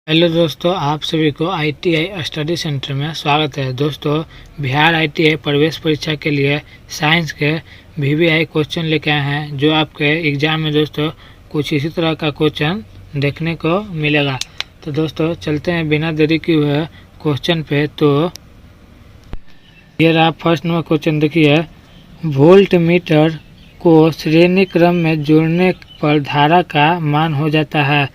Hello दोस्तों, आप सभी को आईटीआई स्टडी सेंटर में स्वागत है। दोस्तों, बिहार आईटीआई प्रवेश परीक्षा के लिए साइंस के वीवीआई क्वेश्चन लेके आए हैं, जो आपके एग्जाम में दोस्तों कुछ इसी तरह का क्वेश्चन देखने को मिलेगा। तो दोस्तों चलते हैं बिना देरी किए हुए क्वेश्चन पे। तो ये रहा फर्स्ट नंबर क्वेश्चन। देखिए, वोल्ट मीटर को श्रेणी क्रम में जोड़ने पर धारा का मान हो जाता है।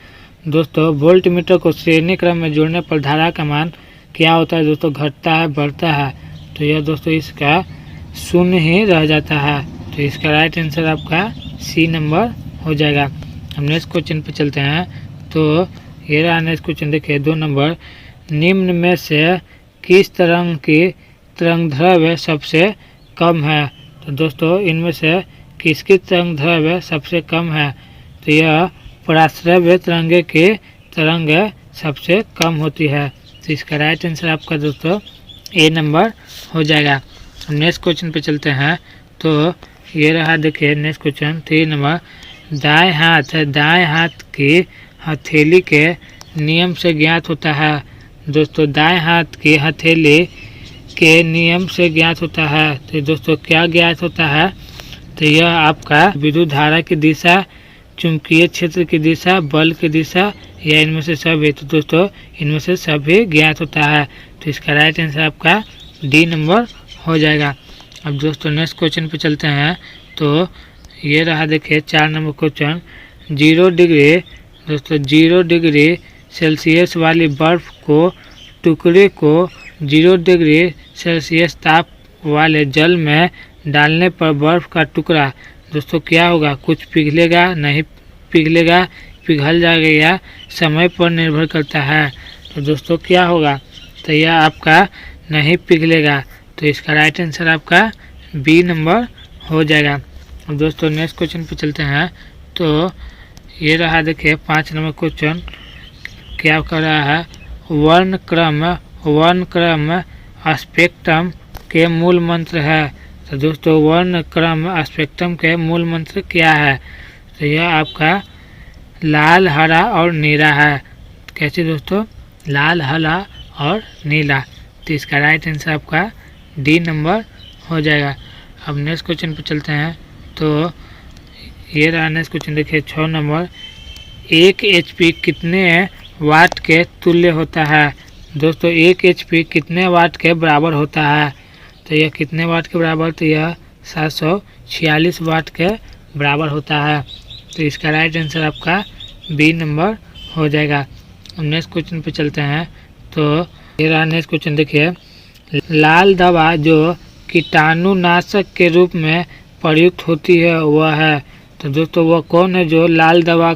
दोस्तों, वोल्ट मीटर को श्रेणी क्रम में जोड़ने पर धारा का मान क्या होता है? दोस्तों, घटता है, बढ़ता है। तो यह दोस्तों इसका शून्य ही रह जाता है। तो इसका राइट आंसर आपका सी नंबर हो जाएगा। हम नेक्स्ट क्वेश्चन पे चलते हैं। तो ये रहा नेक्स्ट क्वेश्चन। देखिए 2 नंबर, निम्न में से किस तरंग की तरंगदैर्घ्य सबसे कम है? तो दोस्तों इनमें से किसकी तरंगदैर्घ्य सबसे कम है? तो यह पराश्रव्य तरंगे की तरंग सबसे कम होती है। तो इसका राइट आंसर आपका दोस्तों ए नंबर हो जाएगा। हम नेक्स्ट क्वेश्चन पे चलते हैं। तो ये रहा, देखिए नेक्स्ट क्वेश्चन 3 नंबर, दाएं हाथ की हथेली के नियम से ज्ञात होता है। दोस्तों, दाएं हाथ की हथेली के नियम से ज्ञात होता है। तो दोस्तों क्या ज्ञात होता है? तो यह आपका विद्युत धारा की दिशा, चुंबकीय क्षेत्र की दिशा, बल की दिशा, या इनमें से सभी। तो दोस्तों इनमें से सभी ज्ञात होता है। तो इसका राइट आंसर आपका डी नंबर हो जाएगा। अब दोस्तों नेक्स्ट क्वेश्चन पे चलते हैं। तो ये रहा, देखिए 4 नंबर क्वेश्चन। 0 डिग्री दोस्तों 0 डिग्री सेल्सियस वाली बर्फ को टुकड़े को 0 डिग्री सेल्सियस ताप वाले जल में डालने पर बर्फ का टुकड़ा दोस्तों क्या होगा? कुछ पिघलेगा, नहीं पिघलेगा, पिघल जाएगा, या समय पर निर्भर करता है। तो दोस्तों क्या होगा? तो यह आपका नहीं पिघलेगा। तो इसका राइट आंसर आपका बी नंबर हो जाएगा। अब दोस्तों नेक्स्ट क्वेश्चन पे चलते हैं। तो ये रहा, देखिए 5 नंबर क्वेश्चन। क्या कर रहा है? वर्ण क्रम स्पेक्ट्रम के मूल मंत्र है। तो दोस्तों वर्ण क्रम स्पेक्ट्रम के मूल मंत्र क्या है? तो यह आपका लाल, हरा और नीला है। कैसे दोस्तों? लाल, हरा और नीला। तो इसका राइट आंसर आपका डी नंबर हो जाएगा। अब नेक्स्ट क्वेश्चन पर चलते हैं। तो ये रहा नेक्स्ट क्वेश्चन। देखिए 6 नंबर, 1 HP कितने वाट के तुल्य होता है? दोस्तों 1 HP कितने वाट के बराबर होता है? तो यह कितने वाट के बराबर? तो यह 746 वाट के बराबर होता है। तो इसका राइट आंसर आपका बी नंबर हो जाएगा। हम नेक्स्ट क्वेश्चन पे चलते हैं। तो ये रहा नेक्स्ट क्वेश्चन। देखिए, लाल दवा जो कीटाणुनाशक के रूप में प्रयुक्त होती है वह है। तो दोस्तों वह कौन है जो लाल दवा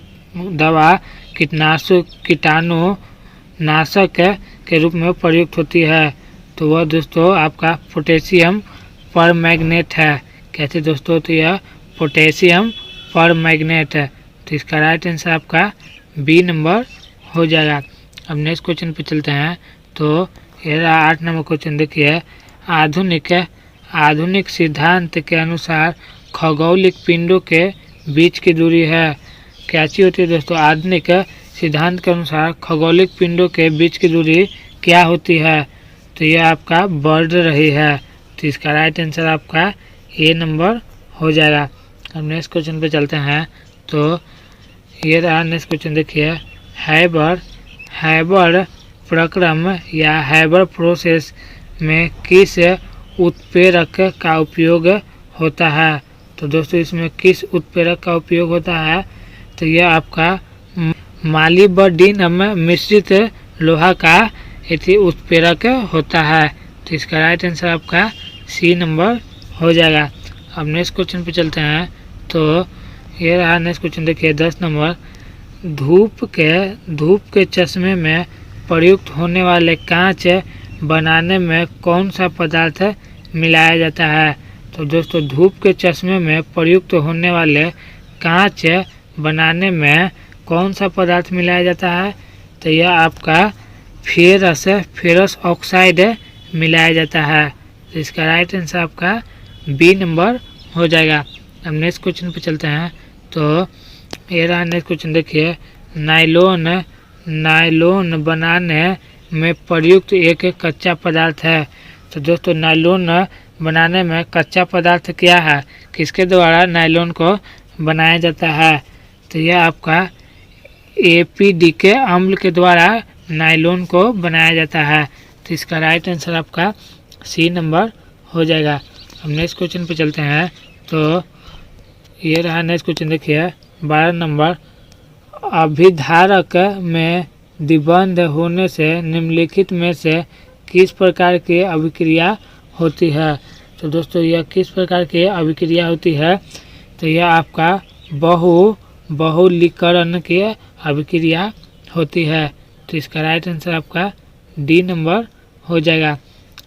कीटाणुनाशक के रूप में प्रयुक्त होती है? तो वह दोस्तों आपका पोटेशियम परमैंगनेट है। कैसे दोस्तों? तो यह पोटेशियम परमैंगनेट है। तो इसका राइट आंसर आपका बी नंबर हो जाएगा। अब नेक्स्ट क्वेश्चन पे चलते हैं। तो ये रहा 8 नंबर क्वेश्चन। देखिए, आधुनिक सिद्धांत के अनुसार खगोलिक पिंडों के बीच की दूरी है। कैसी होती है दोस्तों? आधुनिक सिद्धांत के अनुसार खगोलिक पिंडों के बीच की दूरी क्या होती है? तो यह आपका बढ़ रही है। तो इसका राइट आंसर आपका ए नंबर हो जाएगा। अब नेक्स्ट क्वेश्चन पे चलते हैं। तो ये रहा नेक्स्ट क्वेश्चन। देखिए, हैबर प्रक्रम या हैबर प्रोसेस में किस उत्प्रेरक का उपयोग होता है? तो दोस्तों इसमें किस उत्प्रेरक का उपयोग होता है? तो यह आपका मालिब्डेनम मिश्रित लोहा का उत्प्रेरक होता है। तो इसका राइट आंसर आपका सी नंबर हो जाएगा। अब नेक्स्ट क्वेश्चन पे चलते हैं। तो ये रहा नेक्स्ट क्वेश्चन। देखिए 10 नंबर, धूप के चश्मे में प्रयुक्त होने वाले कांच बनाने में कौन सा पदार्थ मिलाया जाता है? तो दोस्तों धूप के चश्मे में प्रयुक्त होने वाले कांच बनाने में कौन सा पदार्थ मिलाया जाता है? तो यह आपका फेरस ऑक्साइड मिलाया जाता है। तो इसका राइट आंसर आपका बी नंबर हो जाएगा। अब नेक्स्ट क्वेश्चन पे चलते हैं। तो ये रहा नेक्स्ट क्वेश्चन। देखिए, नायलॉन नायलॉन बनाने में प्रयुक्त एक कच्चा पदार्थ है। तो दोस्तों नायलॉन बनाने में कच्चा पदार्थ क्या है, किसके द्वारा नायलॉन को बनाया जाता है? तो यह आपका एपीडीके अम्ल के द्वारा नायलॉन को बनाया जाता है। तो इसका राइट आंसर आपका सी नंबर हो जाएगा। अब नेक्स्ट क्वेश्चन पे चलते हैं। तो ये रहा नेक्स्ट क्वेश्चन, देखिए 12 नंबर, अभिधारक में द्विबंध होने से निम्नलिखित में से किस प्रकार की अभिक्रिया होती है? तो दोस्तों यह किस प्रकार की अभिक्रिया होती है? तो यह आपका बहुलीकरण की अभिक्रिया होती है। तो इसका राइट आंसर आपका डी नंबर हो जाएगा।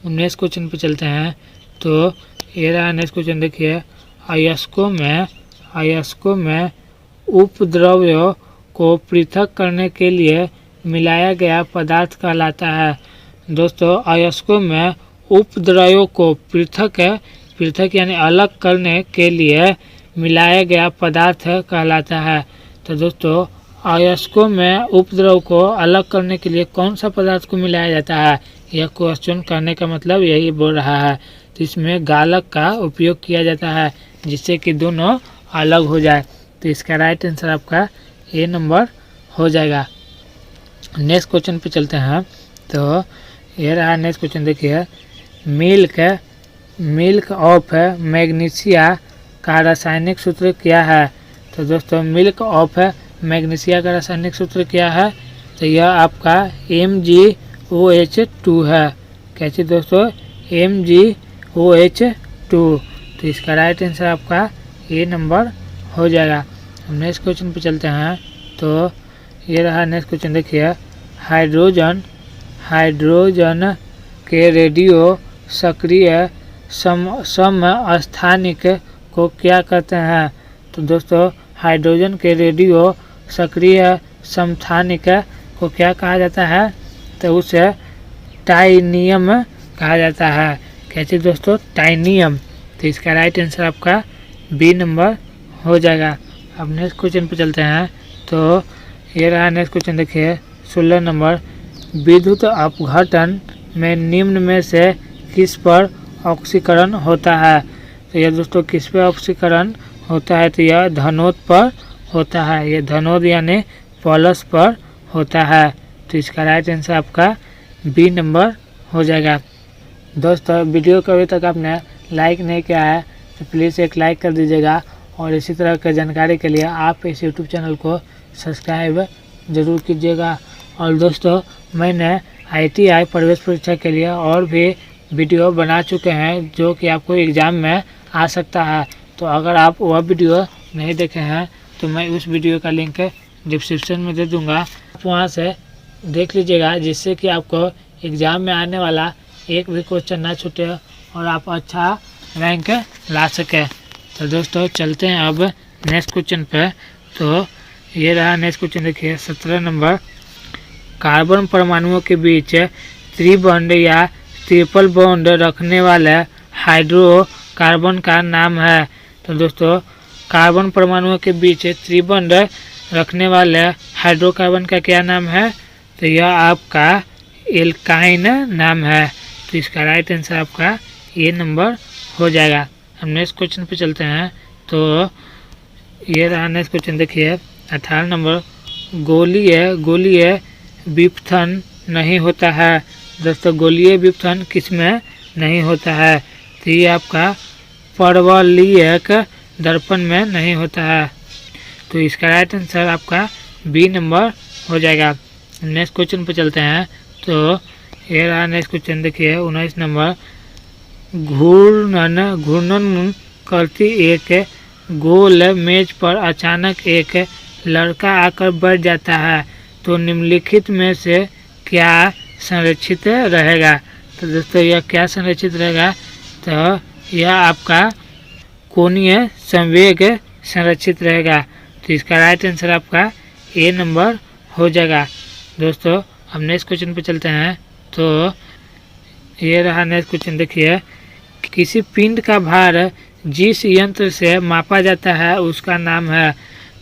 नेक्स्ट क्वेश्चन पे चलते हैं। तो ये रहा नेक्स्ट क्वेश्चन, देखिए अयस्कों में उपद्रव्यों को पृथक करने के लिए मिलाया गया पदार्थ कहलाता है। दोस्तों अयस्कों में उपद्रव्यों को पृथक यानी अलग करने के लिए मिलाया गया पदार्थ कहलाता है। तो दोस्तों अयस्कों में उपद्रव को अलग करने के लिए कौन सा पदार्थ को मिलाया जाता है? यह क्वेश्चन करने का मतलब यही बोल रहा है। तो इसमें गालक का उपयोग किया जाता है जिससे कि दोनों अलग हो जाए। तो इसका राइट आंसर आपका ए नंबर हो जाएगा। नेक्स्ट क्वेश्चन पे चलते हैं। तो ये रहा नेक्स्ट क्वेश्चन, देखिए मिल्क ऑफ मैग्नीशिया का रासायनिक सूत्र क्या है? तो दोस्तों मिल्क ऑफ मैग्नीशिया का रासायनिक सूत्र क्या है? तो यह आपका MgOH2 है। कैसे दोस्तों? MgOH2। तो इसका राइट आंसर आपका ए नंबर हो जाएगा। हम नेक्स्ट क्वेश्चन पे चलते हैं। तो ये रहा नेक्स्ट क्वेश्चन, देखिए हाइड्रोजन के रेडियो सक्रिय समस्थानिक को क्या कहते हैं? तो दोस्तों हाइड्रोजन के रेडियो सक्रिय समस्थानिक को क्या कहा जाता है? तो उसे टाइनियम कहा जाता है। कैसे दोस्तों? टाइनियम। तो इसका राइट आंसर आपका बी नंबर हो जाएगा। अब नेक्स्ट क्वेश्चन पे चलते हैं। तो ये रहा नेक्स्ट क्वेश्चन, देखिए 16 नंबर, विद्युत अपघटन में निम्न में से किस पर ऑक्सीकरण होता है? तो यह दोस्तों किस पे ऑक्सीकरण होता है? तो यह धनोद पर होता है। यह धनोद यानी प्लस पर होता है। तो इसका राइट आंसर आपका बी नंबर हो जाएगा। दोस्तों वीडियो को अभी तक आपने लाइक नहीं किया है तो प्लीज़ एक लाइक कर दीजिएगा और इसी तरह की जानकारी के लिए आप इस यूट्यूब चैनल को सब्सक्राइब ज़रूर कीजिएगा। और दोस्तों मैंने ITI प्रवेश परीक्षा के लिए और भी वीडियो बना चुके हैं जो कि आपको एग्ज़ाम में आ सकता है। तो अगर आप वह वीडियो नहीं देखे हैं तो मैं उस वीडियो का लिंक डिस्क्रिप्शन में दे दूंगा, आप वहाँ से देख लीजिएगा जिससे कि आपको एग्ज़ाम में आने वाला एक भी क्वेश्चन ना छूटे और आप अच्छा रैंक ला सकें। तो दोस्तों चलते हैं अब नेक्स्ट क्वेश्चन पे। तो ये रहा नेक्स्ट क्वेश्चन, देखिए 17 नंबर, कार्बन परमाणुओं के बीच त्रिबंध या ट्रिपल बॉन्ड रखने वाले हाइड्रोकार्बन का नाम है। तो दोस्तों कार्बन परमाणुओं के बीच त्रिबंध रखने वाले हाइड्रोकार्बन का क्या नाम है? तो यह आपका एल्काइन नाम है। तो इसका राइट आंसर आपका ए नंबर हो जाएगा। हम नेक्स्ट क्वेश्चन पे चलते हैं। तो ये रहा नेक्स्ट क्वेश्चन, देखिए 18 नंबर, गोलीय विपथन नहीं होता है। दोस्तों गोलीय विपथन किस में नहीं होता है? तो ये आपका परवलयिक दर्पण में नहीं होता है। तो इसका राइट आंसर आपका बी नंबर हो जाएगा। नेक्स्ट क्वेश्चन पे चलते हैं। तो ये रहा नेक्स्ट क्वेश्चन, देखिए 19 नंबर, घूर्णन करती एक गोल मेज पर अचानक एक लड़का आकर बैठ जाता है। तो निम्नलिखित में से क्या संरक्षित रहेगा? तो दोस्तों यह क्या संरक्षित रहेगा? तो यह आपका कोणीय संवेग संरक्षित रहेगा। तो इसका राइट आंसर आपका ए नंबर हो जाएगा। दोस्तों हम नेक्स्ट क्वेश्चन पे चलते हैं। तो ये रहा नेक्स्ट क्वेश्चन, देखिए किसी पिंड का भार जिस यंत्र से मापा जाता है उसका नाम है।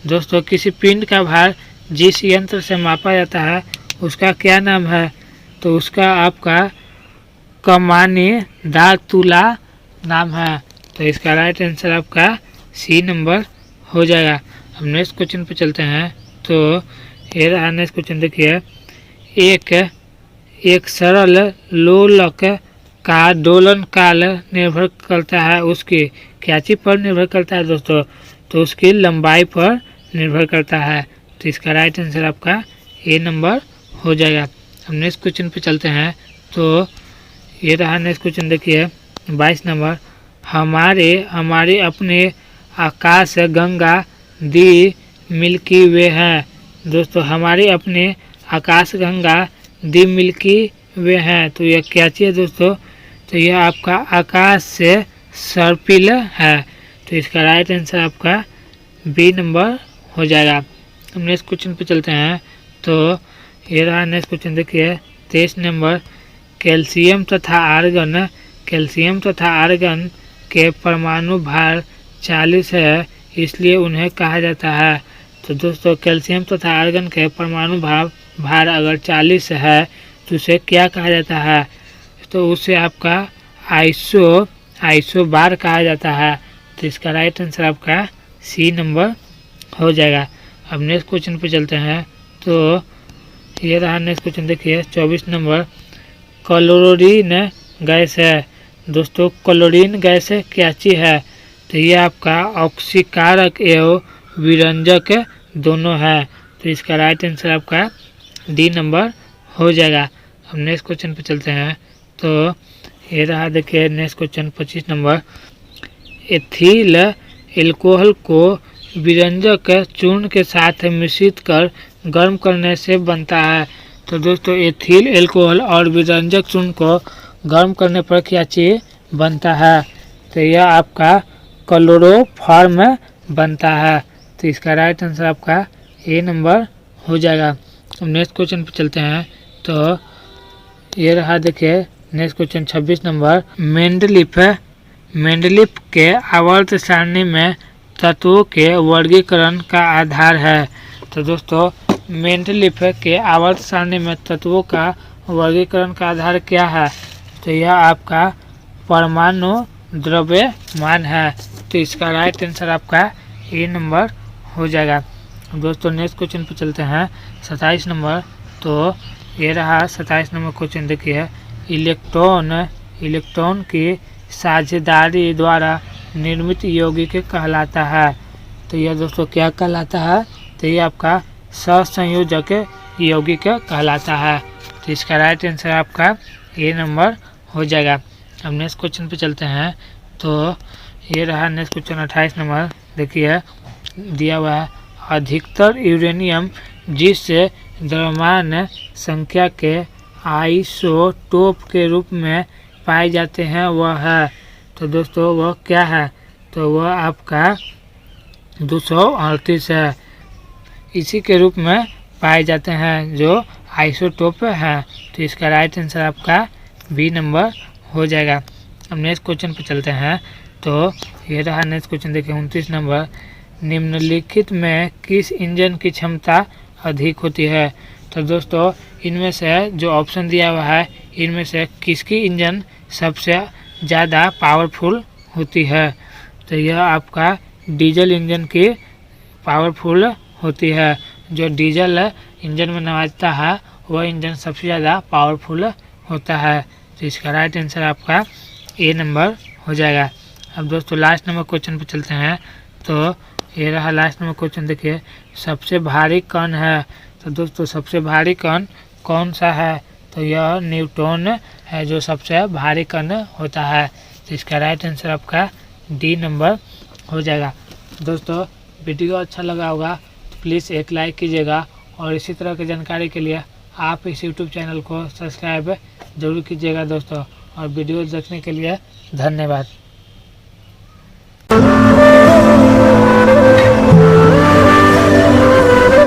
दोस्तों किसी पिंड का भार जिस यंत्र से मापा जाता है उसका क्या नाम है? तो उसका आपका कमानी दाग तुला नाम है। तो इसका राइट आंसर आपका सी नंबर हो जाएगा। अब नेक्स्ट क्वेश्चन पे चलते हैं। तो ये रहा नेक्स्ट क्वेश्चन, देखिए एक सरल लोलक का दोलन काल निर्भर करता है उसकी क्या चीज पर निर्भर करता है दोस्तों? तो उसकी लंबाई पर निर्भर करता है। तो इसका राइट आंसर आपका ए नंबर हो जाएगा। अब नेक्स्ट क्वेश्चन पे चलते हैं। तो ये रहा नेक्स्ट क्वेश्चन, देखिए 22 नंबर, हमारे अपने आकाश गंगा दी मिल्की वे हैं। दोस्तों हमारे अपने आकाश गंगा दी मिल्की वे हैं। तो यह क्या चीज़ है दोस्तों? तो यह आपका आकाश से सर्पिल है। तो इसका राइट आंसर आपका बी नंबर हो जाएगा। हम नेक्स्ट क्वेश्चन पे चलते हैं। तो ये रहा नेक्स्ट क्वेश्चन, देखिए 23 नंबर, कैल्शियम तथा आर्गन के परमाणु भार 40 है, इसलिए उन्हें कहा जाता है। तो दोस्तों कैल्शियम तथा आर्गन के परमाणु भार अगर 40 है तो उसे क्या कहा जाता है? तो उसे आपका आइसो बार कहा जाता है। तो इसका राइट आंसर आपका सी नंबर हो जाएगा। अब नेक्स्ट क्वेश्चन पे चलते हैं। तो ये रहा नेक्स्ट क्वेश्चन, देखिए 24 नंबर, क्लोरीन गैस है। दोस्तों क्लोरीन गैस क्या चीज़ है? तो ये आपका ऑक्सीकारक एवं विरंजक दोनों है। तो इसका राइट आंसर आपका डी नंबर हो जाएगा। अब नेक्स्ट क्वेश्चन पे चलते हैं। तो ये रहा देखिए next question 25 number, ethyl alcohol को विरंजक चूर्ण के साथ मिश्रित कर गर्म करने से बनता है। तो दोस्तों एथिल एल्कोहल और विरंजक चूर्ण को गर्म करने पर क्या चीज़ बनता है? तो यह आपका क्लोरोफॉर्म बनता है। तो इसका राइट आंसर आपका ए नंबर हो जाएगा। अब नेक्स्ट क्वेश्चन पे चलते हैं। तो ये रहा देखिए नेक्स्ट क्वेश्चन 26 नंबर, मेंडलीफ के आवर्त सारणी में तत्वों के वर्गीकरण का आधार है। तो दोस्तों मेंडलीफ के आवर्त सारणी में तत्वों का वर्गीकरण का आधार क्या है? तो यह आपका परमाणु द्रव्यमान है। तो इसका राइट आंसर आपका ए नंबर हो जाएगा। दोस्तों नेक्स्ट क्वेश्चन पे चलते हैं 27 नंबर। तो ये रहा 27 नंबर क्वेश्चन, देखिए इलेक्ट्रॉन की साझेदारी द्वारा निर्मित यौगिक कहलाता है। तो यह दोस्तों क्या कहलाता है? तो ये आपका सहसंयोजक यौगिक कहलाता है। तो इसका राइट आंसर आपका ए नंबर हो जाएगा। अब नेक्स्ट क्वेश्चन पे चलते हैं। तो ये रहा नेक्स्ट क्वेश्चन 28 नंबर, देखिए दिया हुआ है, अधिकतर यूरेनियम जिस द्रव्यमान संख्या के आइसोटोप के रूप में पाए जाते हैं वह है। तो दोस्तों वह क्या है? तो वह आपका 238 है। इसी के रूप में पाए जाते हैं जो आइसोटोप है। तो इसका राइट आंसर आपका बी नंबर हो जाएगा। अब नेक्स्ट क्वेश्चन पे चलते हैं। तो ये रहा नेक्स्ट क्वेश्चन, देखिए 29 नंबर, निम्नलिखित में किस इंजन की क्षमता अधिक होती है? तो दोस्तों इनमें से जो ऑप्शन दिया हुआ है इनमें से किसकी इंजन सबसे ज़्यादा पावरफुल होती है? तो यह आपका डीजल इंजन की पावरफुल होती है। जो डीजल इंजन में नवाजता है वह इंजन सबसे ज़्यादा पावरफुल होता है। तो इसका राइट आंसर आपका ए नंबर हो जाएगा। अब दोस्तों लास्ट नंबर क्वेश्चन पे चलते हैं। तो ये रहा लास्ट नंबर क्वेश्चन, देखिए सबसे भारी कण है। तो दोस्तों सबसे भारी कण कौन सा है? तो यह न्यूट्रॉन है जो सबसे भारी कण होता है। तो इसका राइट आंसर आपका डी नंबर हो जाएगा। दोस्तों वीडियो अच्छा लगा होगा तो प्लीज़ एक लाइक कीजिएगा और इसी तरह की जानकारी के लिए आप इस यूट्यूब चैनल को सब्सक्राइब जरूर कीजिएगा दोस्तों। और वीडियो देखने के लिए धन्यवाद।